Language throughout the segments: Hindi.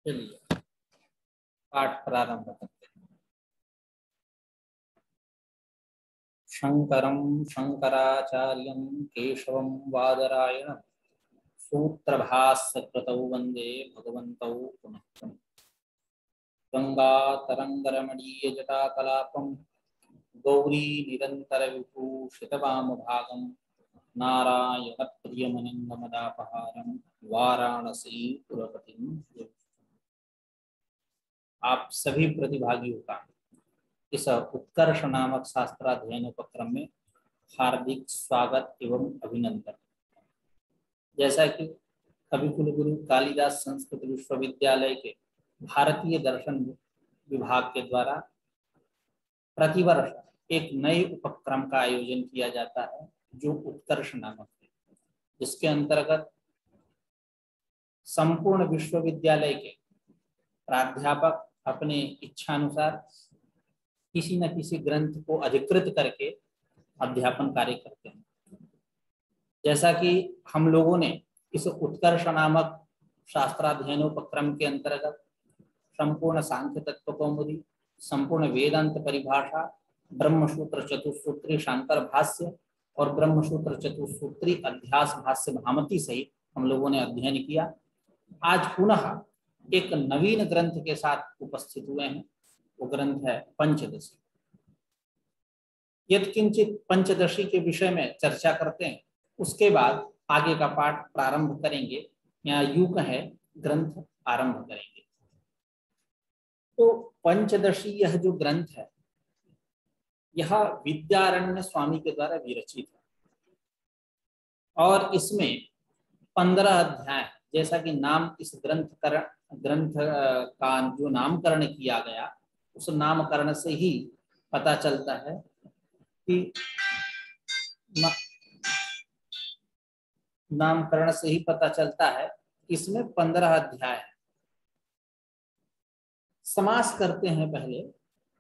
चलिए पाठ प्रारंभ करते हैं। शंकरं शंकराचार्यं केशवं वादरायणं सूत्रभाष्यकृतौ वन्दे भगवन्तौ पुनः पुनः। गंगातरङ्गरमणीयजटाकलापं गौरी निरन्तरविभूषितवामभागं नारायणप्रियमनङ्गमदापहारं वाराणसीपुरपतिं। आप सभी प्रतिभागियों का इस उत्कर्ष नामक शास्त्राध्ययन उपक्रम में हार्दिक स्वागत एवं अभिनंदन। जैसा कि कविकुल गुरु कालिदास संस्कृत विश्वविद्यालय के भारतीय दर्शन विभाग के द्वारा प्रतिवर्ष एक नए उपक्रम का आयोजन किया जाता है जो उत्कर्ष नामक है, जिसके अंतर्गत संपूर्ण विश्वविद्यालय के प्राध्यापक अपने इच्छानुसार किसी न किसी ग्रंथ को अधिकृत करके अध्यापन कार्य करते हैं। जैसा कि हम लोगों ने इस उत्कर्ष नामक शास्त्राध्ययनोपक्रम के अंतर्गत संपूर्ण सांख्य तत्व कौमुदी, संपूर्ण वेदांत परिभाषा, ब्रह्मसूत्र चतुस्सूत्री शांकर भाष्य और ब्रह्मसूत्र चतुस्सूत्री अध्यास भाष्य भामती सहित हम लोगों ने अध्ययन किया। आज पुनः एक नवीन ग्रंथ के साथ उपस्थित हुए हैं। वो ग्रंथ है पंचदशी। यत्किंचित पंचदशी के विषय में चर्चा करते हैं, उसके बाद आगे का पाठ प्रारंभ करेंगे। यहाँ यूं है ग्रंथ आरंभ करेंगे। तो पंचदशी यह जो ग्रंथ है यह विद्यारण्य स्वामी के द्वारा विरचित है और इसमें 15 अध्याय, जैसा कि नाम इस ग्रंथ का जो नामकरण किया गया उस नामकरण से ही पता चलता है कि नामकरण से ही पता चलता है इसमें 15 अध्याय है। समास करते हैं पहले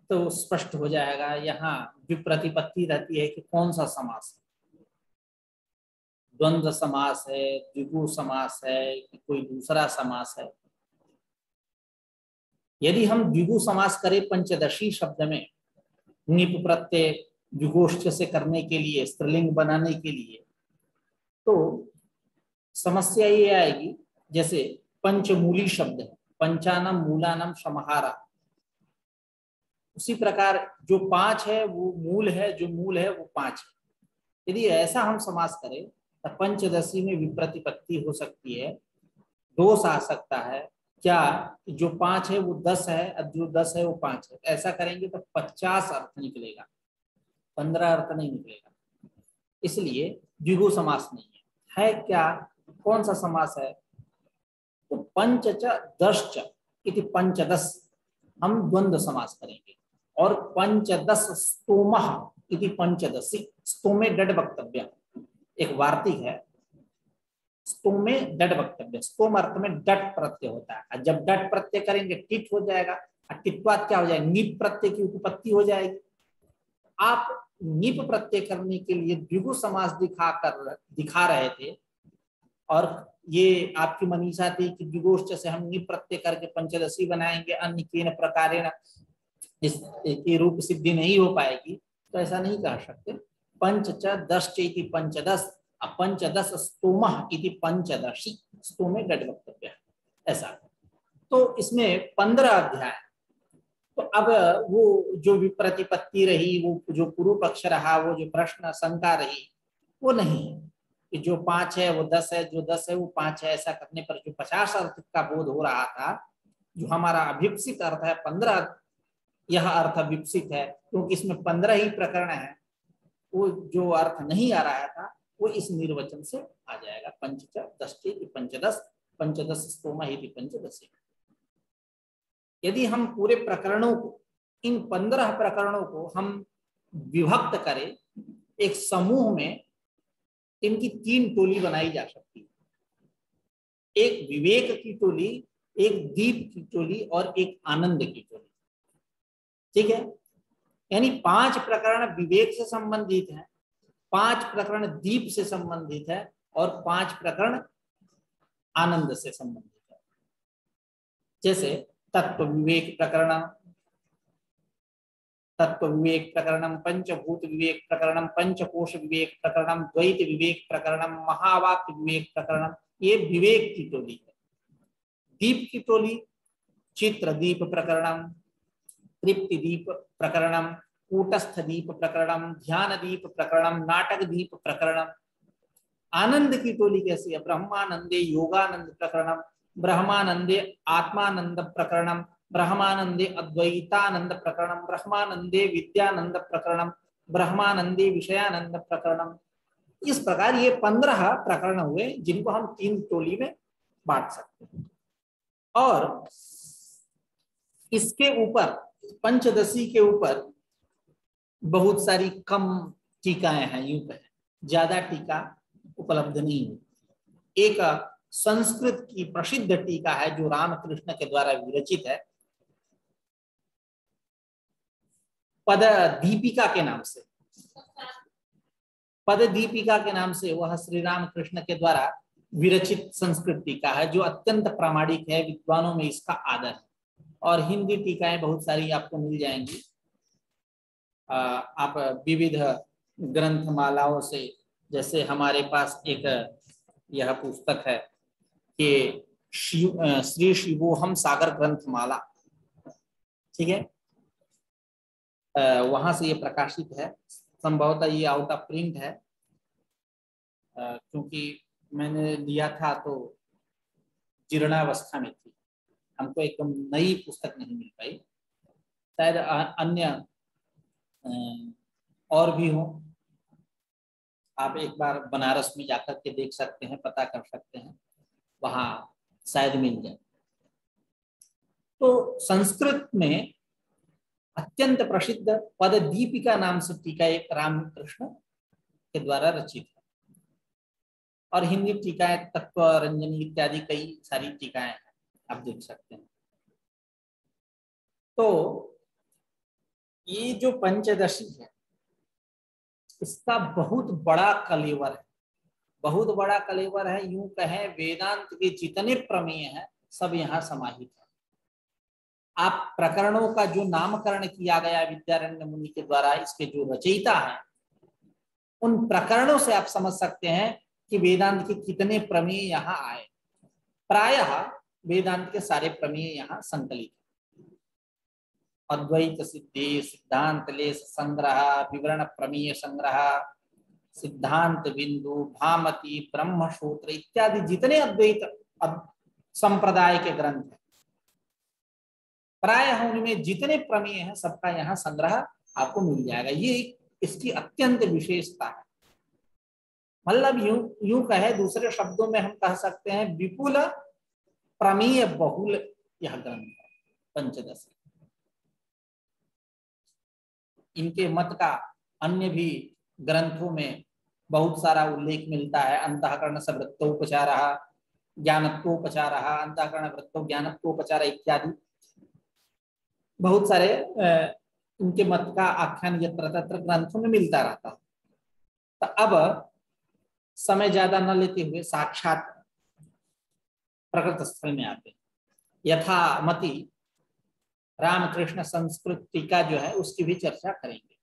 तो स्पष्ट हो जाएगा। यहाँ विप्रतिपत्ति रहती है कि कौन सा समास है, द्वंद्व समास है, द्विगु समास है कि कोई दूसरा समास है। यदि हम द्विगु समास करें पंचदशी शब्द में निप प्रत्यय द्विगोष्ठ से करने के लिए, स्त्रीलिंग बनाने के लिए, तो समस्या ये आएगी जैसे पंचमूली शब्द है, पंचानम मूलानम समाहारा। उसी प्रकार जो 5 है वो मूल है, जो मूल है वो 5 है। यदि ऐसा हम समास करें तो पंचदशी में विप्रतिपत्ति हो सकती है, दोष आ सकता है। क्या जो 5 है वो 10 है और जो 10 है वो 5 है। ऐसा करेंगे तो 50 अर्थ निकलेगा, 15 अर्थ नहीं निकलेगा। इसलिए द्विगु समास नहीं है क्या? कौन सा समास है? तो पंचच दश्च इति पंचदश हम द्वंद्व समास करेंगे और पंचदश स्तोमः इति पंचदशी। स्तोमे डड वक्तव्य एक वार्तिक है। स्तोमे डड वक्तव्य, स्तोम अर्थ में डट प्रत्यय होता है। जब डट प्रत्यय करेंगे टिट हो जाएगा और टित्वात क्या हो जाएगा? निप प्रत्यय की उपपत्ति हो जाएगी। आप निप प्रत्यय करने के लिए द्विगु समास दिखा रहे थे और ये आपकी मनीषा थी कि द्विगोष्ठ से हम निप प्रत्यय करके पंचदशी बनाएंगे, अन्य केन प्रकारेण इसकी रूप सिद्धि नहीं हो पाएगी। तो ऐसा नहीं कह सकते। पंचच दश्च इति पंचदश, पंचदश स्तोमः इति पंचदशी। स्तोमे डड वक्तव्य ऐसा। तो इसमें 15 अध्याय। तो अब वो जो विप्रतिपत्ति रही, वो जो पूर्व पक्ष रहा, वो जो प्रश्न शंका रही, वो नहीं है कि जो 5 है वो 10 है, जो 10 है वो 5 है। ऐसा करने पर जो 50 अर्थ का बोध हो रहा था, जो हमारा अभिप्सित अर्थ है 15, यह अर्थ विकसित है क्योंकि इसमें 15 ही प्रकरण है। वो जो अर्थ नहीं आ रहा था वो इस निर्वचन से आ जाएगा। पंचच दश्च पंचदश, पंचदश स्तोम इति पंचदशी। यदि हम पूरे प्रकरणों को, इन 15 प्रकरणों को हम विभक्त करें एक समूह में, इनकी 3 टोली बनाई जा सकती है। एक विवेक की टोली, एक दीप की टोली और एक आनंद की टोली। ठीक है? यानी 5 प्रकरण विवेक से संबंधित हैं, 5 प्रकरण दीप से संबंधित है और 5 प्रकरण आनंद से संबंधित है। जैसे तत्व विवेक प्रकरणम, पंचभूत विवेक प्रकरणम, पंचकोश विवेक प्रकरणम, द्वैत विवेक प्रकरणम, महावाक्य विवेक प्रकरणम, ये विवेक की टोली है। दीप की टोली चित्र दीप प्रकरणम, तृप्ति दीप प्रकरणम, कूटस्थ दीप प्रकरणम, ध्यान दीप प्रकरणम, नाटक दीप प्रकरणम। आनंद की टोली कैसी है? ब्रह्मानंदे योगानंद प्रकरणम, ब्रह्मानंदे आत्मानंद प्रकरणम, ब्रह्मानंदे अद्वैतानंद प्रकरणम, ब्रह्मानंदे विद्यानंद प्रकरणम, ब्रह्मानंदे विषयानंद प्रकरणम। इस प्रकार ये 15 प्रकरण हुए जिनको हम 3 टोली में बांट सकते हैं। और इसके ऊपर पंचदशी के ऊपर बहुत सारी कम टीकाएं हैं, यूं कहें ज्यादा टीका उपलब्ध नहीं है। एक संस्कृत की प्रसिद्ध टीका है जो रामकृष्ण के द्वारा विरचित है, पद दीपिका के नाम से। पद दीपिका के नाम से वह श्री राम कृष्ण के द्वारा विरचित संस्कृत टीका है जो अत्यंत प्रामाणिक है, विद्वानों में इसका आदर है। और हिंदी टीकाएं बहुत सारी आपको मिल जाएंगी। आप विविध ग्रंथमालाओं से, जैसे हमारे पास एक यह पुस्तक है कि श्री शिवोहम सागर ग्रंथमाला, ठीक है, वहां से ये प्रकाशित है। संभवतः ये आउट ऑफ प्रिंट है, क्योंकि मैंने लिया था तो जीर्णावस्था में थी, हमको एकदम नई पुस्तक नहीं मिल पाई। शायद अन्य और भी हो। आप एक बार बनारस में जाकर के देख सकते हैं, पता कर सकते हैं, वहां शायद मिल जाए। तो संस्कृत में अत्यंत प्रसिद्ध पद दीपिका नाम से टीका एक रामकृष्ण के द्वारा रचित है। और हिंदी टीकाएं तत्व रंजनी इत्यादि कई सारी टीकाएं हैं, आप देख सकते हैं। तो ये जो पंचदशी है इसका बहुत बड़ा कलेवर है, बहुत बड़ा कलेवर है। यूं कहें वेदांत के जितने प्रमेय हैं सब यहाँ समाहित है। आप प्रकरणों का जो नामकरण किया गया विद्यारण्य मुनि के द्वारा, इसके जो रचयिता हैं, उन प्रकरणों से आप समझ सकते हैं कि वेदांत के कितने प्रमेय यहाँ आए। प्रायः वेदांत के सारे प्रमेय यहाँ संकलित हैं। अद्वैत सिद्धि, सिद्धांत लेश संग्रह, विवरण प्रमेय संग्रह, सिद्धांत बिंदु, भामती, ब्रह्मसूत्र इत्यादि जितने अद्वैत संप्रदाय के ग्रंथ हैं, प्रायः उनमें जितने प्रमेय हैं सबका यहाँ संग्रह आपको मिल जाएगा। ये इसकी अत्यंत विशेषता है। मतलब यूं कहे, दूसरे शब्दों में हम कह सकते हैं विपुल प्रमेय बहुल यह ग्रंथ है पंचदशी। इनके मत का अन्य भी ग्रंथों में बहुत सारा उल्लेख मिलता है। अंतःकरण से वृत्तोपचार, ज्ञानत्वोपचार, अंतःकरण वृत्तो ज्ञानत्वोपचार इत्यादि बहुत सारे इनके मत का आख्यान यत्र तत्र ग्रंथों में मिलता रहता है। तो अब समय ज्यादा न लेते हुए साक्षात प्रकृत स्थल में आते हैं। यथामति रामकृष्ण संस्कृत टीका जो है उसकी भी चर्चा करेंगे।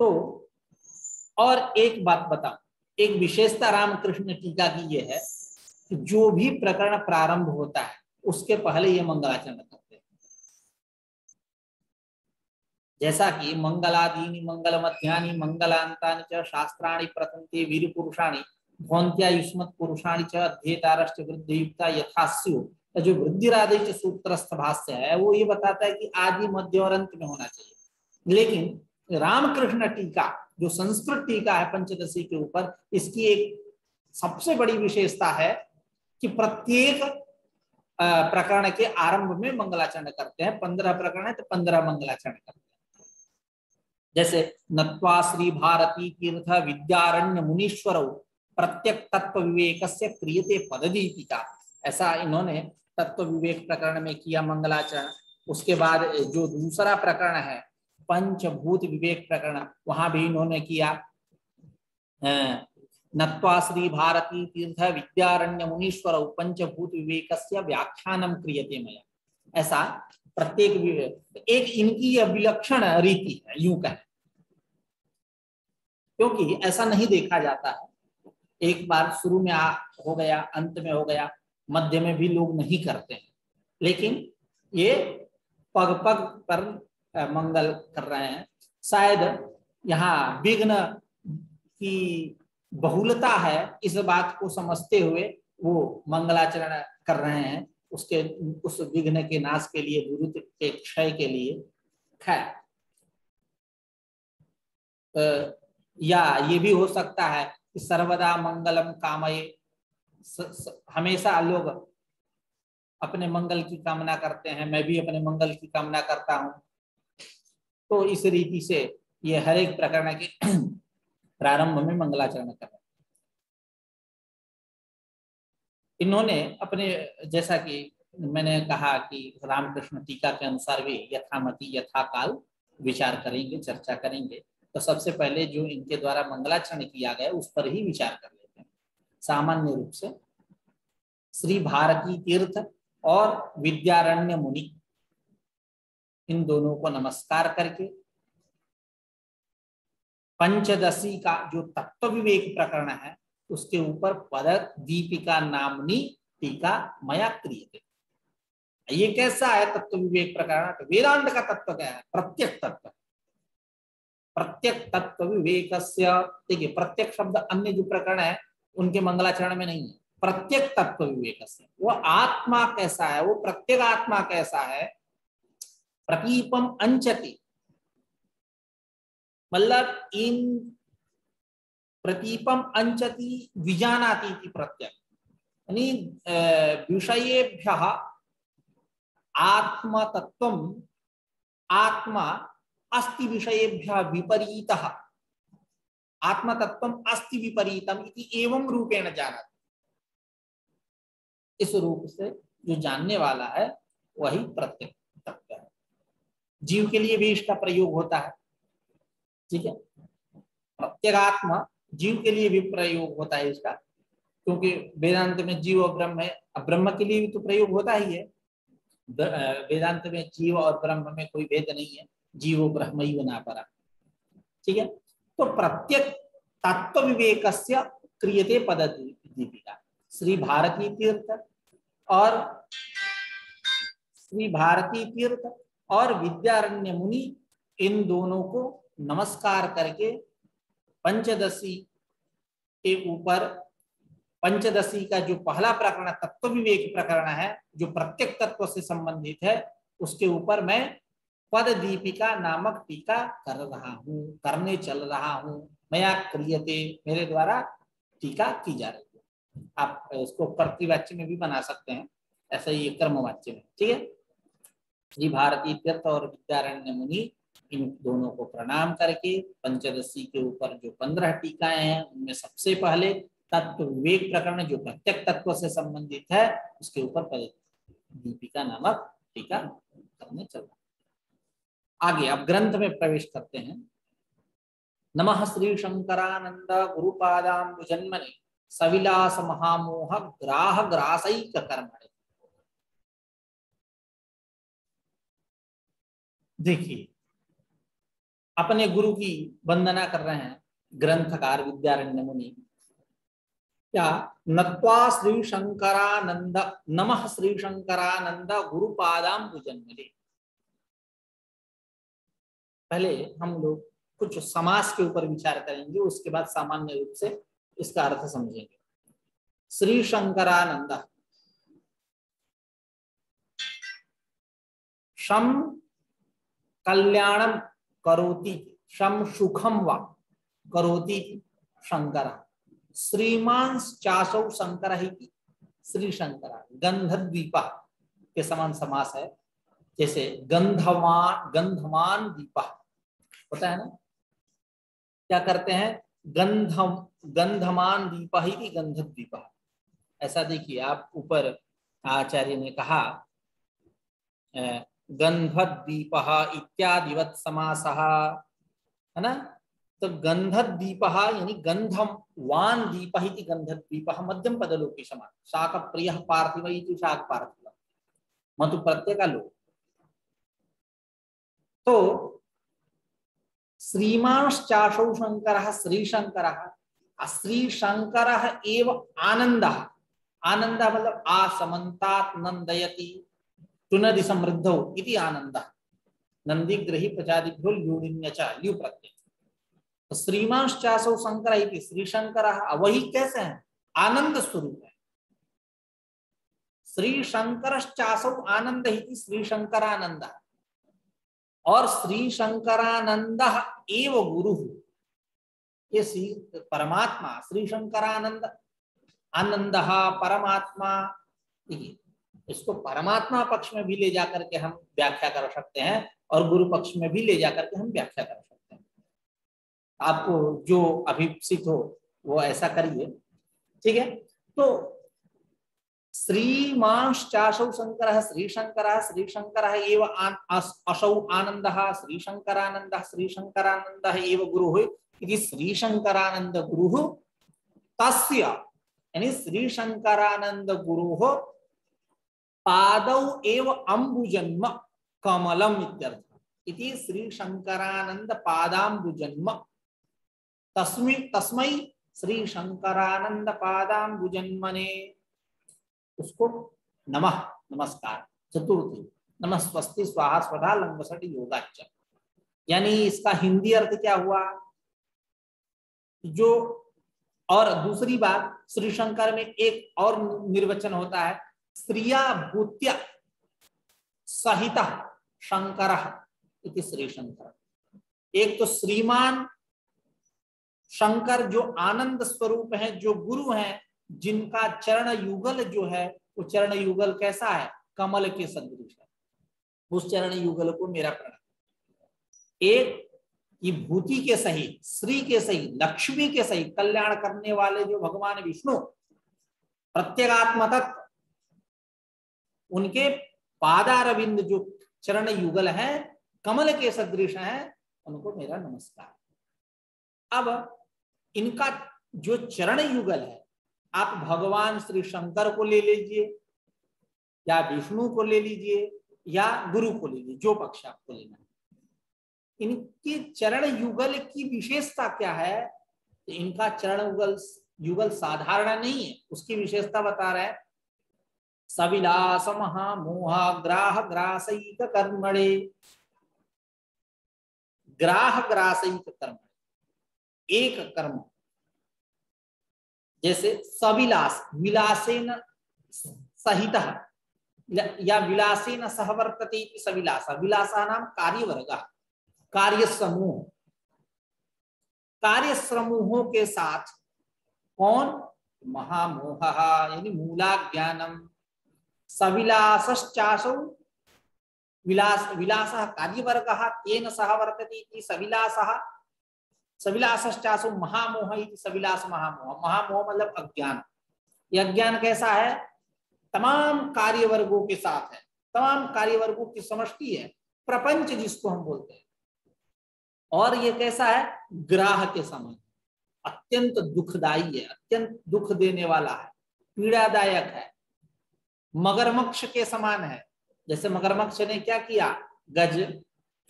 तो और एक बात बताऊं, एक विशेषता रामकृष्ण टीका की यह है कि जो भी प्रकरण प्रारंभ होता है उसके पहले ये मंगलाचरण करते हैं। जैसा कि मंगलादीनि मंगल मध्यानि मंगलांतानि च शास्त्राणि प्रथन्ते वीर पुरुषाणि भवन्त्या युष्मत् पुरुषाणि च अध्येतारश्च वृद्धियुक्ता यथास्यु। जो वृद्धिरादेश सूत्रस्थ भाष्य है वो ये बताता है कि आदि मध्य और अंत में होना चाहिए। लेकिन रामकृष्ण टीका जो संस्कृत टीका है पंचदशी के ऊपर, इसकी एक सबसे बड़ी विशेषता है कि प्रत्येक प्रकरण के आरंभ में मंगलाचरण करते हैं। 15 प्रकरण है तो 15 मंगलाचरण करते हैं। जैसे नत्वा श्री भारती तीर्थ विद्यारण्य मुनीश्वर प्रत्यक तत्व विवेक से क्रियते पददीपिका, ऐसा इन्होंने तत्व विवेक प्रकरण में किया मंगलाचरण। उसके बाद जो दूसरा प्रकरण है पंचभूत विवेक प्रकरण, वहां भी इन्होंने किया नत्वा श्री भारती तीर्थ विद्यारण्य मुनीश्वर पंचभूत विवेकस्य व्याख्यानम क्रियते मया। ऐसा प्रत्येक एक इनकी यह विलक्षण रीति है, यूं कहें, क्योंकि ऐसा नहीं देखा जाता है एक बार शुरू में हो गया, अंत में हो गया, मध्य में भी लोग नहीं करते हैं, लेकिन ये पग पग पर मंगल कर रहे हैं। शायद यहाँ विघ्न की बहुलता है, इस बात को समझते हुए वो मंगलाचरण कर रहे हैं, उसके उस विघ्न के नाश के लिए, विरुद्ध के क्षय के लिए। खैर, या ये भी हो सकता है कि सर्वदा मंगलम कामये, हमेशा लोग अपने मंगल की कामना करते हैं, मैं भी अपने मंगल की कामना करता हूं। तो इस रीति से ये हर एक प्रकरण के प्रारंभ में मंगलाचरण कर रहे हैं। इन्होंने अपने, जैसा कि मैंने कहा कि रामकृष्ण टीका के अनुसार भी यथामति यथाकाल विचार करेंगे, चर्चा करेंगे। तो सबसे पहले जो इनके द्वारा मंगलाचरण किया गया उस पर ही विचार कर लेते हैं। सामान्य रूप से श्री भारती तीर्थ और विद्यारण्य मुनि, इन दोनों को नमस्कार करके पंचदशी का जो तत्व विवेक प्रकरण है उसके ऊपर पद दीपिका नामनी टीका मया क्रियते। ये कैसा है तत्व विवेक प्रकरण? तो वेदांत का तत्व क्या है? प्रत्यक तत्व। प्रत्यक तत्व विवेक, देखिए प्रत्यक शब्द अन्य जो प्रकरण है उनके मंगलाचरण में नहीं है। प्रत्यक तत्व विवेक, वो आत्मा कैसा है, वो प्रत्येक आत्मा कैसा है, प्रतीपम अंचति, मतलब इन प्रतीपम अंचति विजानाति प्रत्यक, यानी विषयेभ्यः आत्मतत्वम आत्मा अस्ति विषयेभ्यः विपरीतः, आत्मतत्वम अस्ति विपरीतम इति एवं रूपेण जानाति। इस रूप से जो जानने वाला है वही प्रत्यक तत्व है। जीव के लिए भी इसका प्रयोग होता है, ठीक है। प्रत्यगात्मा जीव के लिए भी प्रयोग होता है इसका, क्योंकि वेदांत में जीव और ब्रह्म है। अब ब्रह्म के लिए भी तो प्रयोग होता ही है। वेदांत में जीव और ब्रह्म में कोई भेद नहीं है, जीवो ब्रह्मैव नापरा, ठीक है। तो प्रत्यक तत्व विवेकस्य क्रियते पद दीपिका। श्री भारती तीर्थ और विद्यारण्य मुनि, इन दोनों को नमस्कार करके पंचदशी के ऊपर, पंचदशी का जो पहला प्रकरण तत्व विवेक प्रकरण है जो प्रत्येक तत्व से संबंधित है, उसके ऊपर मैं पद दीपिका नामक टीका करने चल रहा हूं। मया क्रियते, मेरे द्वारा टीका की जा रही है। आप इसको प्रतिवाच्य में भी बना सकते हैं, ऐसा ही कर्मवाच्य में, ठीक है। श्री भारती तीर्थ और विद्यारण्य मुनि, इन दोनों को प्रणाम करके पंचदशी के ऊपर जो 15 टीकाएं हैं उनमें सबसे पहले तत्व विवेक प्रकरण जो प्रत्येक तत्व से संबंधित है उसके ऊपर पद दीपिका नामक टीका करने चल रहा। आगे अब ग्रंथ में प्रवेश करते हैं। नमः श्री शंकरानंद गुरुपादाम्बु जन्मने सविलास महामोह ग्राह ग्रासैक कर्मणे। देखिए, अपने गुरु की वंदना कर रहे हैं ग्रंथकार विद्यारण्य मुनि। क्या? नत्वा श्री शंकरानंद, नमः श्री शंकरानंद गुरुपादाम्बु जन्मने। पहले हम लोग कुछ समास के ऊपर विचार करेंगे, उसके बाद सामान्य रूप से इसका अर्थ समझेंगे। श्री शंकरानंद, शम कल्याणम करोति, शम सुखम वा करोति शंकर, श्रीमान चासौ शंकर ही, श्री शंकरा गंधद्वीपा के समान समास है। जैसे गंधमान दीपा होता है ना, क्या करते हैं? गंधमान दीपा ही की गंधद्वीपा। ऐसा देखिए आप, ऊपर आचार्य ने कहा गंधद्वीप इत्यादिवत समासः, है ना। तो गंधद्वीपः यानी गंधम वान दीपः इति गंधद्वीपः मध्यम पदलोके समान शाक प्रियः पार्थिव इति शाक पार्थिव मतु प्रत्यय का लोक। तो श्रीमांश्चाशौ शंकरः श्रीशंकरः श्रीशंकरः एव आनंदः आनंदः मतलब आसमन्तात् नंदयति तुनदि समृद्धौ इति आनंदः नंदिग्रही प्रजादिभ्यो ल्यूडिन्य च ल्यू प्रत्यय। तो श्रीमांश्चाशौ शंकर इति श्रीशंकरः वही कैसे हैं आनंद स्वरूप है। श्री शंकरश्चासौ आनंद इति श्री शंकरानंद और श्री शंकरानंद एव गुरु ये परमात्मा श्री शंकरानंद आनंद परमात्मा। इसको परमात्मा पक्ष में भी ले जाकर के हम व्याख्या कर सकते हैं और गुरु पक्ष में भी ले जाकर के हम व्याख्या कर सकते हैं। आपको जो अभिप्सित हो वो ऐसा करिए, ठीक है। तो श्रीमांश्चाशौ शंकरः श्रीशंकरः श्रीशंकरः एव असौ आनन्दः श्रीशंकरानन्दः श्रीशंकरानन्दः एव गुरुः इति श्रीशंकरानंद गुरुः तस्य यानी श्रीशंकरानंद गुरुः पादौ एव अम्बुजन्म कमलम इत्यर्थ इति श्रीशंकरानंद पादाम्बुजन्म तस्मै श्रीशंकरानंद पादाम्बुजन्मने उसको नमः नमस्कार। चतुर्थी नमः स्वस्ति स्वाहा स्वधा लंबसट योगाच यानी इसका हिंदी अर्थ क्या हुआ जो। और दूसरी बात श्रीशंकर में एक और निर्वचन होता है स्त्रिया भूत्या सहित शंकर इति श्रीशंकर। एक तो श्रीमान शंकर जो आनंद स्वरूप है जो गुरु हैं जिनका चरण युगल जो है वो चरण युगल कैसा है कमल के सदृश है। उस चरण युगल को मेरा प्रणाम। एक ये भूति के सहित श्री के सहित लक्ष्मी के सहित कल्याण करने वाले जो भगवान विष्णु प्रत्यगात्म तत्व उनके पादारविंद जो चरण युगल है कमल के सदृश हैं उनको मेरा नमस्कार। अब इनका जो चरण युगल है आप भगवान श्री शंकर को ले लीजिए या विष्णु को ले लीजिए या गुरु को ले लीजिए जो पक्ष आपको लेना है। इनके चरण युगल की विशेषता क्या है तो इनका चरण युगल साधारण नहीं है उसकी विशेषता बता रहे हैं सविलास महामोहा ग्राह ग्रासयिक कर्मणे ग्राह ग्रासयिक कर्मणे एक कर्म जैसे सविलास विलासेन सहित या विलासेन सहवर्तते सविलास विलासा नाम कार्यवर्ग कार्य समूहों के साथ कौन महामोह यानी मूला ज्ञानम सविलासश्चासौ विलास कार्यवर्ग तेन सह वर्तते सविलासः सविलासश्चासौ महामोह इति सविलास महामोह महामोह मतलब अज्ञान। यह अज्ञान कैसा है तमाम कार्यवर्गों के साथ है तमाम कार्यवर्गों की समष्टि है प्रपंच जिसको हम बोलते हैं। और ये कैसा है ग्राह के समान अत्यंत दुखदाई है अत्यंत दुख देने वाला है पीड़ादायक है मगरमच्छ के समान है। जैसे मगरमच्छ ने क्या किया गज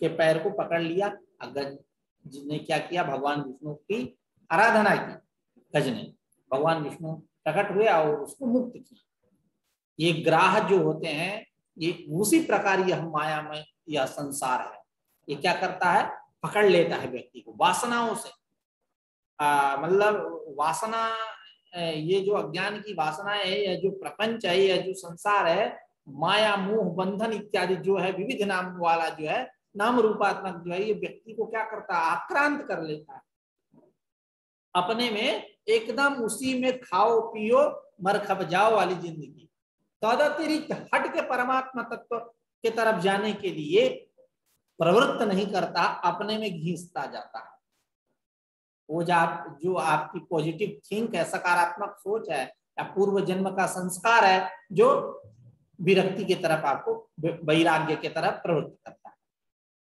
के पैर को पकड़ लिया गज ने क्या किया भगवान विष्णु की आराधना की गज ने भगवान विष्णु प्रकट हुए और उसको मुक्त किया। ये ग्राह जो होते हैं ये उसी प्रकार यह माया में यह संसार है ये क्या करता है पकड़ लेता है व्यक्ति को वासनाओं से मतलब वासना ये जो अज्ञान की वासना है या जो प्रपंच है या जो संसार है माया मोह बंधन इत्यादि जो है विविध नाम वाला जो है नाम रूपात्मक जो है ये व्यक्ति को क्या करता है आक्रांत कर लेता है अपने में एकदम उसी में खाओ पियो मर खप जाओ वाली जिंदगी। तदतिरिक्त हट के परमात्मा तत्व के तरफ जाने के लिए प्रवृत्त नहीं करता अपने में घिसता जाता है। वो जो आपकी पॉजिटिव थिंक है सकारात्मक सोच है या पूर्व जन्म का संस्कार है जो विरक्ति की तरफ आपको वैराग्य की तरफ प्रवृत्त करता है।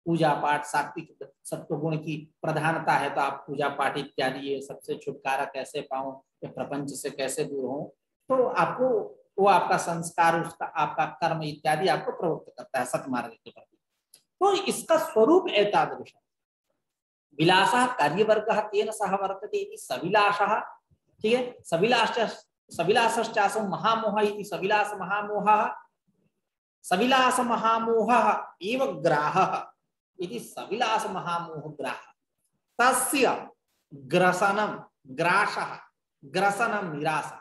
पूजा पाठ, सात्विक सत्वगुण की प्रधानता है तो आप पूजा पाठ इत्यादि ये सबसे छुटकारा कैसे पाऊं, प्रपंच से कैसे दूर हो, तो आपको वो आपका संस्कार, उसका आपका कर्म इत्यादि आपको प्रवृत्त करता है सत्मार्ग के प्रति। तो इसका स्वरूप एतादृश विलासः कार्यवर्गः तेन सह वर्तते इति सविलासः। ठीक है, सविलासश्चासौ महामोहः इति सविलास महामोहः, सविलास महामोहः एव ग्राहः इति सविलास महामोह ग्राहः। तस्य ग्रसनम ग्रासः, ग्रसनम निराशा,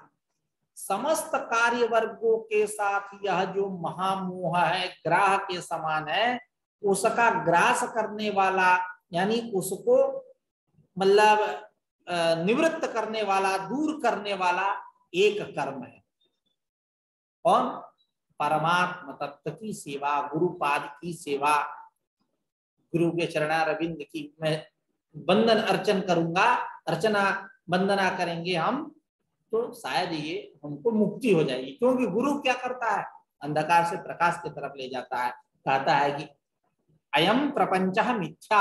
समस्त कार्य वर्गों के साथ यह जो महामोह है ग्राह के समान है, उसका ग्रास करने वाला यानी उसको मतलब निवृत्त करने वाला, दूर करने वाला एक कर्म है। और परमात्मा तत्व की सेवा, गुरुपाद की सेवा, गुरु के चरणारविंद की मैं बंदन अर्चन करूंगा, अर्चना वंदना करेंगे हम, तो शायद ये हमको मुक्ति हो जाएगी। क्योंकि गुरु क्या करता है, अंधकार से प्रकाश की तरफ ले जाता है। कहता है कि अयम प्रपंचः मिथ्या,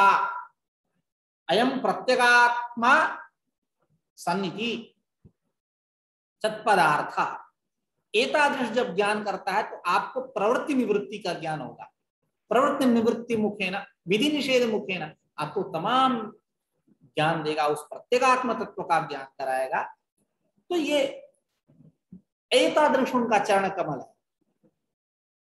अयम प्रत्यगात्मा सन्निधि सत्पदार्थ। एतादृश जब ज्ञान करता है तो आपको प्रवृत्ति निवृत्ति का ज्ञान होगा। प्रवृत्ति निवृत्ति मुखेन, विधि निषेध मुखेन आपको तमाम ज्ञान देगा, उस प्रत्यगात्म तत्व का ज्ञान कराएगा। तो ये एतादृश उनका चरण कमल है।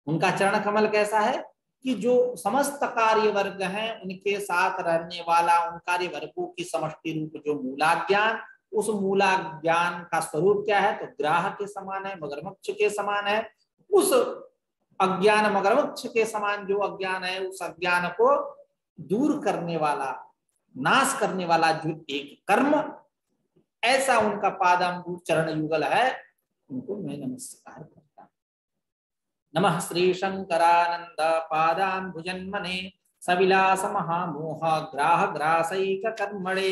उनका चरण कमल कैसा है कि जो समस्त कार्य वर्ग हैं उनके साथ रहने वाला, उन कार्य वर्गों की समष्टि रूप जो मूला ज्ञान, उस मूला ज्ञान का स्वरूप क्या है, तो ग्राह के समान है, मगरमच्छ के समान है। उस अज्ञान मगरमच्छ के समान जो अज्ञान है, उस अज्ञान को दूर करने वाला, नाश करने वाला जो एक कर्म, ऐसा उनका पादांबुज चरण युगल है, उनको मैं नमस्कार करता हूं। नमः श्री शंकरानंद पादांबुजन्मने सविलास महामोह ग्राह ग्रासैक कर्मणे।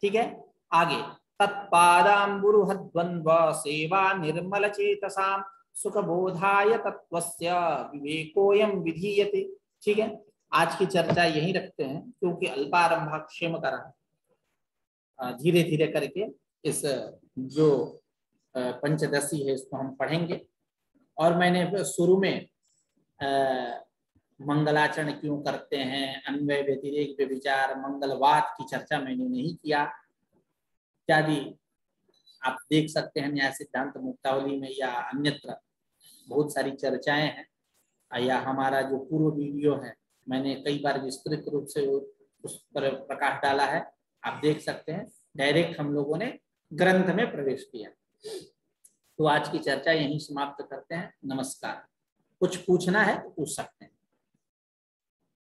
ठीक है, आगे तत्पादांबुरुहद्वंद्व सेवा निर्मल चेतसाम सुखबोधाय तत्वस्य विवेकोयम विधीयते। ठीक है, आज की चर्चा यहीं रखते हैं क्योंकि अल्पारंभ क्षेम करा, धीरे धीरे करके इस जो पंचदशी है इसको हम पढ़ेंगे। और मैंने शुरू में मंगलाचरण क्यों करते हैं, अन्वय व्यतिरेक व्यभिचार मंगलवाद की चर्चा मैंने नहीं किया इत्यादि आप देख सकते हैं न्याय सिद्धांत मुक्तावली में या अन्यत्र बहुत सारी चर्चाएं हैं, या हमारा जो पूर्व वीडियो है मैंने कई बार विस्तृत रूप से उस पर प्रकाश डाला है, आप देख सकते हैं। डायरेक्ट हम लोगों ने ग्रंथ में प्रवेश किया। तो आज की चर्चा यहीं समाप्त करते हैं। नमस्कार। कुछ पूछना है तो पूछ सकते हैं।